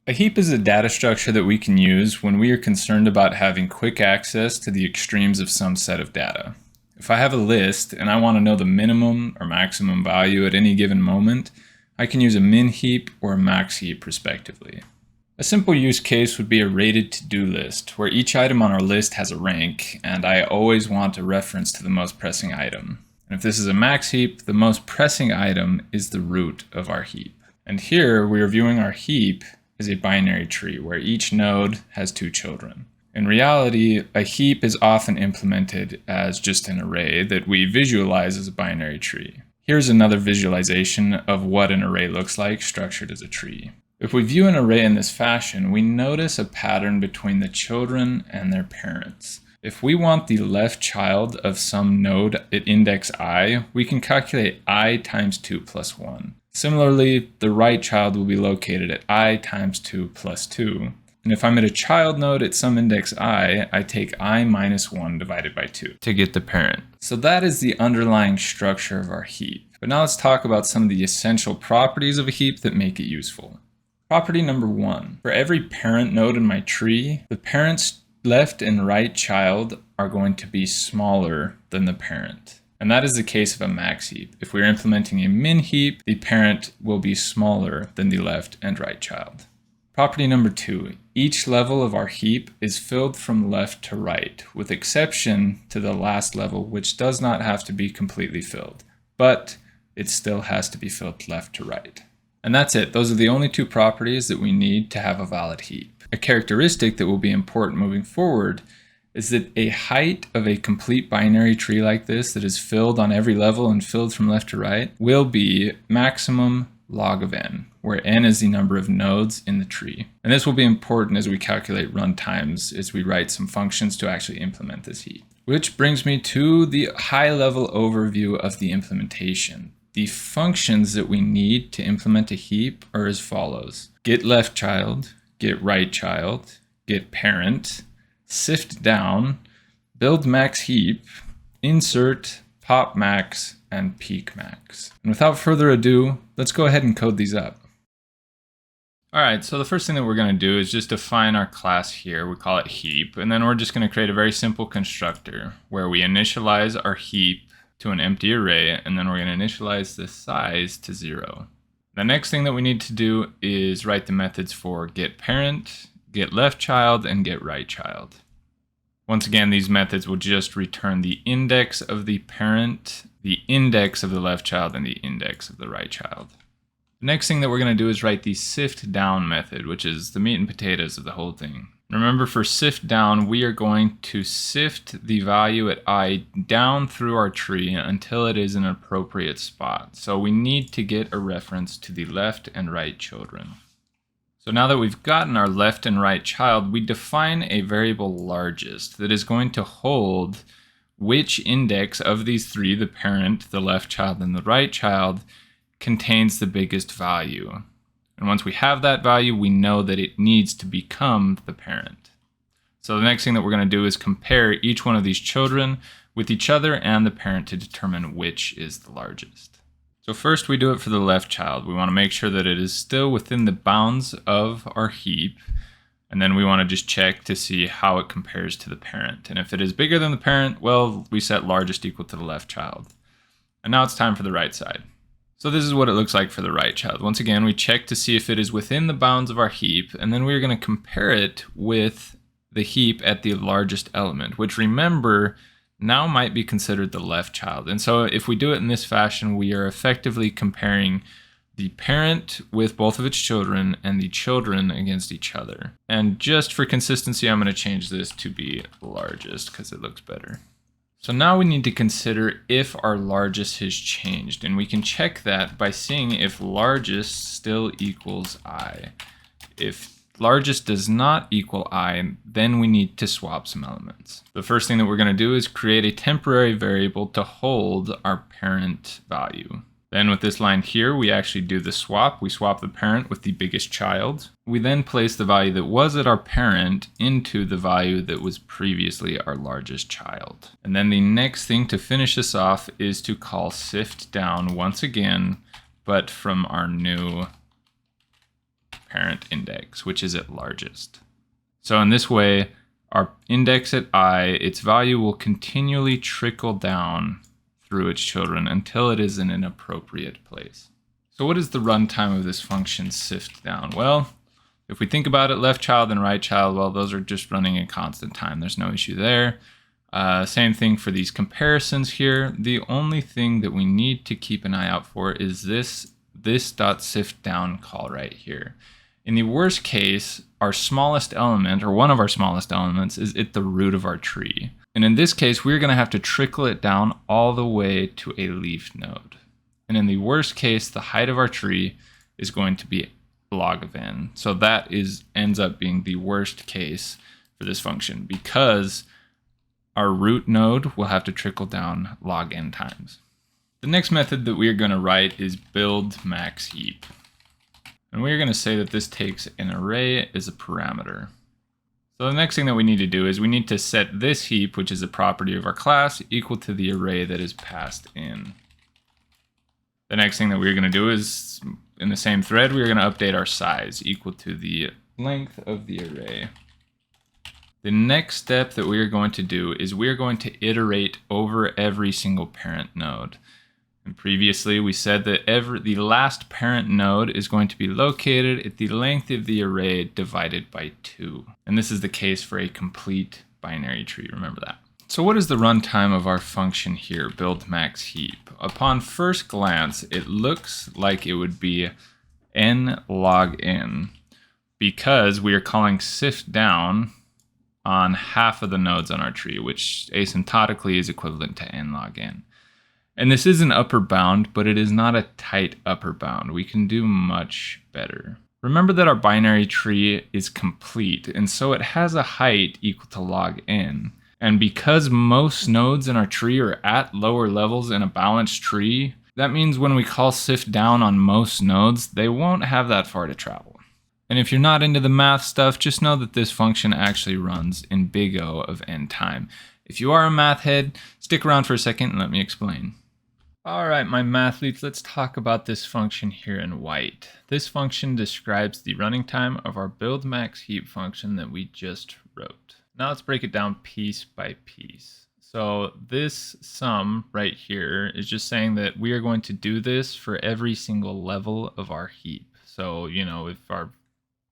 A heap is a data structure that we can use when we are concerned about having quick access to the extremes of some set of data. If I have a list and I want to know the minimum or maximum value at any given moment, I can use a min heap or a max heap respectively. A simple use case would be a rated to-do list, where each item on our list has a rank, and I always want a reference to the most pressing item. And if this is a max heap, the most pressing item is the root of our heap. And here we are viewing our heap as a binary tree, where each node has two children. In reality, a heap is often implemented as just an array that we visualize as a binary tree. Here's another visualization of what an array looks like structured as a tree. If we view an array in this fashion, we notice a pattern between the children and their parents. If we want the left child of some node at index I, we can calculate I times 2 plus 1. Similarly, the right child will be located at I times 2 plus 2. And if I'm at a child node at some index I take I minus 1 divided by 2 to get the parent. So that is the underlying structure of our heap. But now let's talk about some of the essential properties of a heap that make it useful. Property number 1. For every parent node in my tree, the parent's left and right child are going to be smaller than the parent. And that is the case of a max heap. If we're implementing a min heap, the parent will be smaller than the left and right child. Property number 2. Each level of our heap is filled from left to right, with exception to the last level, which does not have to be completely filled, but it still has to be filled left to right. And that's it. Those are the only two properties that we need to have a valid heap. A characteristic that will be important moving forward is that a height of a complete binary tree like this that is filled on every level and filled from left to right will be maximum log of n, where n is the number of nodes in the tree. And this will be important as we calculate run times as we write some functions to actually implement this heap. Which brings me to the high-level overview of the implementation. The functions that we need to implement a heap are as follows: get left child, get right child, get parent, sift down, build max heap, insert, pop max, and peak max. And without further ado, let's go ahead and code these up. All right, so the first thing that we're going to do is just define our class here. We call it heap, and then we're just going to create a very simple constructor where we initialize our heap to an empty array, and then we're going to initialize the size to 0. The next thing that we need to do is write the methods for get parent, get left child, and get right child. Once again, these methods will just return the index of the parent, the index of the left child, and the index of the right child. The next thing that we're going to do is write the sift down method, which is the meat and potatoes of the whole thing. Remember, for sift down, we are going to sift the value at I down through our tree until it is in an appropriate spot. So we need to get a reference to the left and right children. So now that we've gotten our left and right child, we define a variable largest that is going to hold which index of these three, the parent, the left child, and the right child, contains the biggest value. And once we have that value, we know that it needs to become the parent. So the next thing that we're going to do is compare each one of these children with each other and the parent to determine which is the largest. So first we do it for the left child. We want to make sure that it is still within the bounds of our heap. And then we want to just check to see how it compares to the parent. And if it is bigger than the parent, well, we set largest equal to the left child. And now it's time for the right side. So this is what it looks like for the right child. Once again, we check to see if it is within the bounds of our heap, and then we're going to compare it with the heap at the largest element, which, remember, now might be considered the left child. And so if we do it in this fashion, we are effectively comparing the parent with both of its children and the children against each other. And just for consistency, I'm going to change this to be largest because it looks better. So now we need to consider if our largest has changed, and we can check that by seeing if largest still equals I. If largest does not equal I, then we need to swap some elements. The first thing that we're going to do is create a temporary variable to hold our parent value. Then with this line here, we actually do the swap. We swap the parent with the biggest child. We then place the value that was at our parent into the value that was previously our largest child. And then the next thing to finish this off is to call sift down once again, but from our new parent index, which is at largest. So in this way, our index at I, its value will continually trickle down through its children until it is in an appropriate place. So what is the runtime of this function sift down? Well, if we think about it, left child and right child, well, those are just running in constant time. There's no issue there. Same thing for these comparisons here. The only thing that we need to keep an eye out for is this .sift down call right here. In the worst case, our smallest element, or one of our smallest elements, is at the root of our tree. And in this case, we're going to have to trickle it down all the way to a leaf node. And in the worst case, the height of our tree is going to be log of n. So that ends up being the worst case for this function, because our root node will have to trickle down log n times. The next method that we are going to write is build max heap. And we're going to say that this takes an array as a parameter. So the next thing that we need to do is we need to set this heap, which is a property of our class, equal to the array that is passed in. The next thing that we're going to do is, in the same thread, we're going to update our size equal to the length of the array. The next step that we are going to do is we are going to iterate over every single parent node. And previously we said that the last parent node is going to be located at the length of the array divided by 2. And this is the case for a complete binary tree, remember that. So what is the runtime of our function here, build max heap? Upon first glance, it looks like it would be n log n, because we are calling sift down on half of the nodes on our tree, which asymptotically is equivalent to n log n. And this is an upper bound, but it is not a tight upper bound. We can do much better. Remember that our binary tree is complete, and so it has a height equal to log n. And because most nodes in our tree are at lower levels in a balanced tree, that means when we call sift down on most nodes, they won't have that far to travel. And if you're not into the math stuff, just know that this function actually runs in big O of n time. If you are a math head, stick around for a second and let me explain. All right, my mathletes, let's talk about this function here in white. This function describes the running time of our build max heap function that we just wrote. Now let's break it down piece by piece. So this sum right here is just saying that we are going to do this for every single level of our heap. So, if our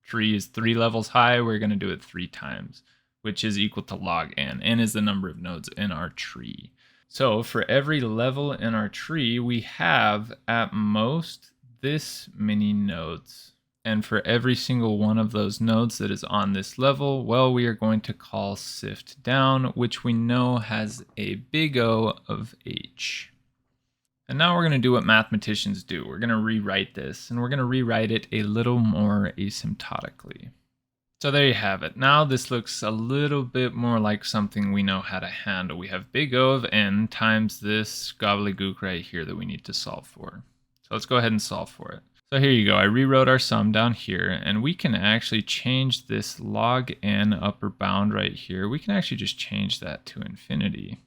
tree is 3 levels high, we're going to do it 3 times, which is equal to log n. N is the number of nodes in our tree. So for every level in our tree, we have at most this many nodes. And for every single one of those nodes that is on this level, well, we are going to call sift down, which we know has a big O of h. And now we're going to do what mathematicians do. We're going to rewrite this, and we're going to rewrite it a little more asymptotically. So there you have it. Now this looks a little bit more like something we know how to handle. We have big O of n times this gobbledygook right here that we need to solve for. So let's go ahead and solve for it. So here you go. I rewrote our sum down here, and we can actually change this log n upper bound right here. We can actually just change that to infinity.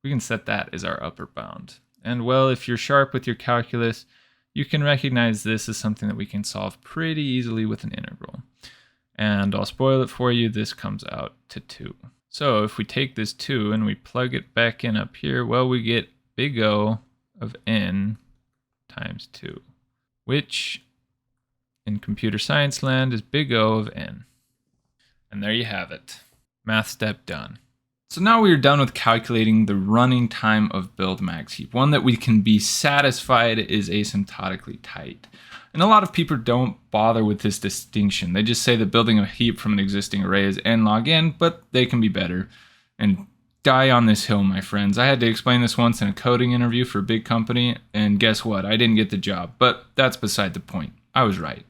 We can set that as our upper bound. And well, if you're sharp with your calculus, you can recognize this as something that we can solve pretty easily with an integral. And I'll spoil it for you, this comes out to 2. So if we take this 2 and we plug it back in up here, well, we get big O of n times 2, which in computer science land is big O of n. And there you have it. Math step done. So now we are done with calculating the running time of build max heap, one that we can be satisfied is asymptotically tight. And a lot of people don't bother with this distinction. They just say that building a heap from an existing array is n log n, but they can be better. And die on this hill, my friends. I had to explain this once in a coding interview for a big company, and guess what? I didn't get the job, but that's beside the point. I was right.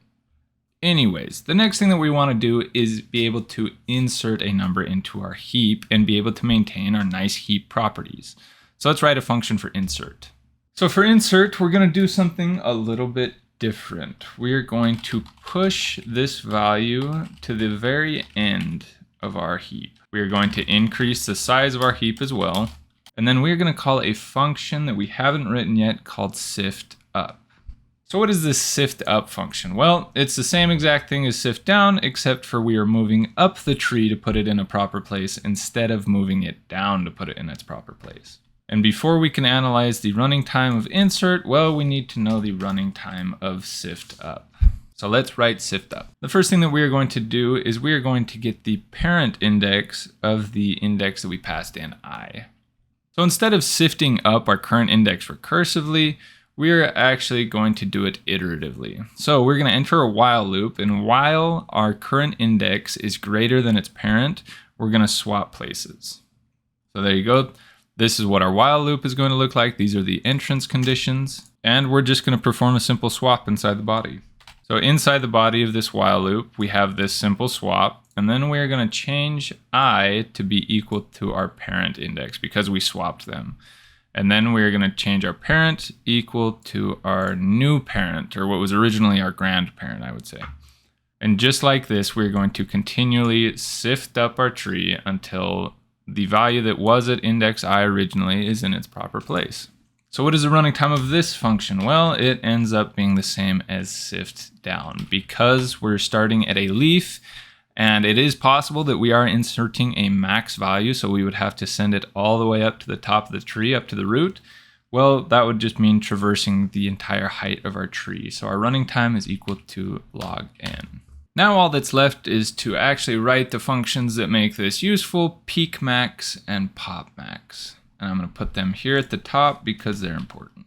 Anyways, the next thing that we want to do is be able to insert a number into our heap and be able to maintain our nice heap properties. So let's write a function for insert. So for insert, we're going to do something a little bit different. We are going to push this value to the very end of our heap. We are going to increase the size of our heap as well. And then we're going to call a function that we haven't written yet called sift up. So what is this sift up function? Well, it's the same exact thing as sift down, except for we are moving up the tree to put it in a proper place instead of moving it down to put it in its proper place. And before we can analyze the running time of insert, well, we need to know the running time of sift up. So let's write sift up. The first thing that we are going to do is we are going to get the parent index of the index that we passed in I. So instead of sifting up our current index recursively, we are actually going to do it iteratively. So we're going to enter a while loop, and while our current index is greater than its parent, we're going to swap places. So there you go. This is what our while loop is going to look like. These are the entrance conditions, and we're just going to perform a simple swap inside the body. So inside the body of this while loop, we have this simple swap, and then we're going to change I to be equal to our parent index because we swapped them. And then we're going to change our parent equal to our new parent, or what was originally our grandparent, I would say. And just like this, we're going to continually sift up our tree until the value that was at index I originally is in its proper place. So what is the running time of this function? Well, it ends up being the same as sift down because we're starting at a leaf, and it is possible that we are inserting a max value, so we would have to send it all the way up to the top of the tree, up to the root. Well, that would just mean traversing the entire height of our tree. So our running time is equal to log n. Now all that's left is to actually write the functions that make this useful, peak max and pop max. And I'm going to put them here at the top because they're important.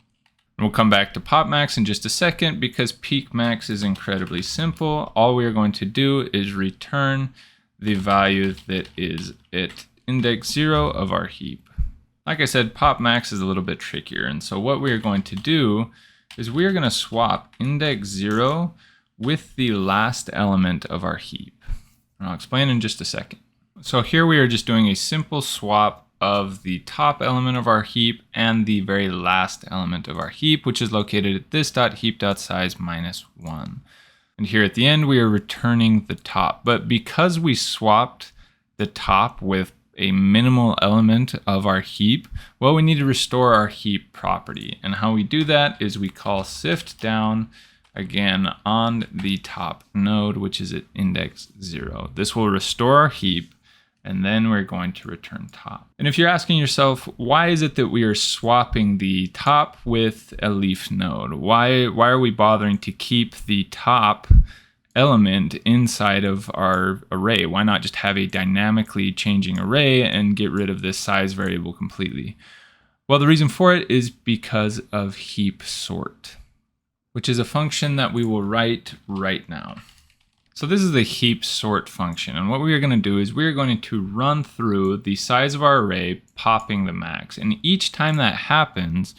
And we'll come back to pop max in just a second because peak max is incredibly simple. All we are going to do is return the value that is at index 0 of our heap. Like I said, pop max is a little bit trickier. And so what we are going to do is we are going to swap index 0 with the last element of our heap. And I'll explain in just a second. So here we are just doing a simple swap of the top element of our heap and the very last element of our heap, which is located at this.heap.size -1. And here at the end, we are returning the top. But because we swapped the top with a minimal element of our heap, well, we need to restore our heap property. And how we do that is we call sift down again on the top node, which is at index 0. This will restore our heap, and then we're going to return top. And if you're asking yourself, why is it that we are swapping the top with a leaf node? Why are we bothering to keep the top element inside of our array? Why not just have a dynamically changing array and get rid of this size variable completely? Well, the reason for it is because of heap sort, which is a function that we will write right now. So this is the heap sort function, and what we are going to do is we are going to run through the size of our array, popping the max. And each time that happens,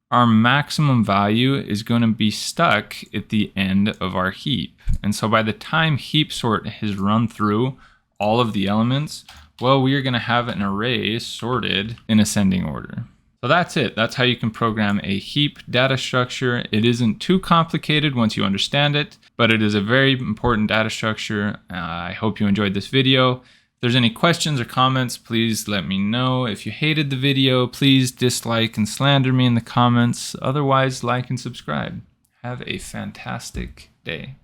our maximum value is going to be stuck at the end of our heap. And so by the time heap sort has run through all of the elements, well, we are going to have an array sorted in ascending order. So that's it. That's how you can program a heap data structure. It isn't too complicated once you understand it, but it is a very important data structure. I hope you enjoyed this video. If there's any questions or comments, please let me know. If you hated the video, please dislike and slander me in the comments. Otherwise, like and subscribe. Have a fantastic day.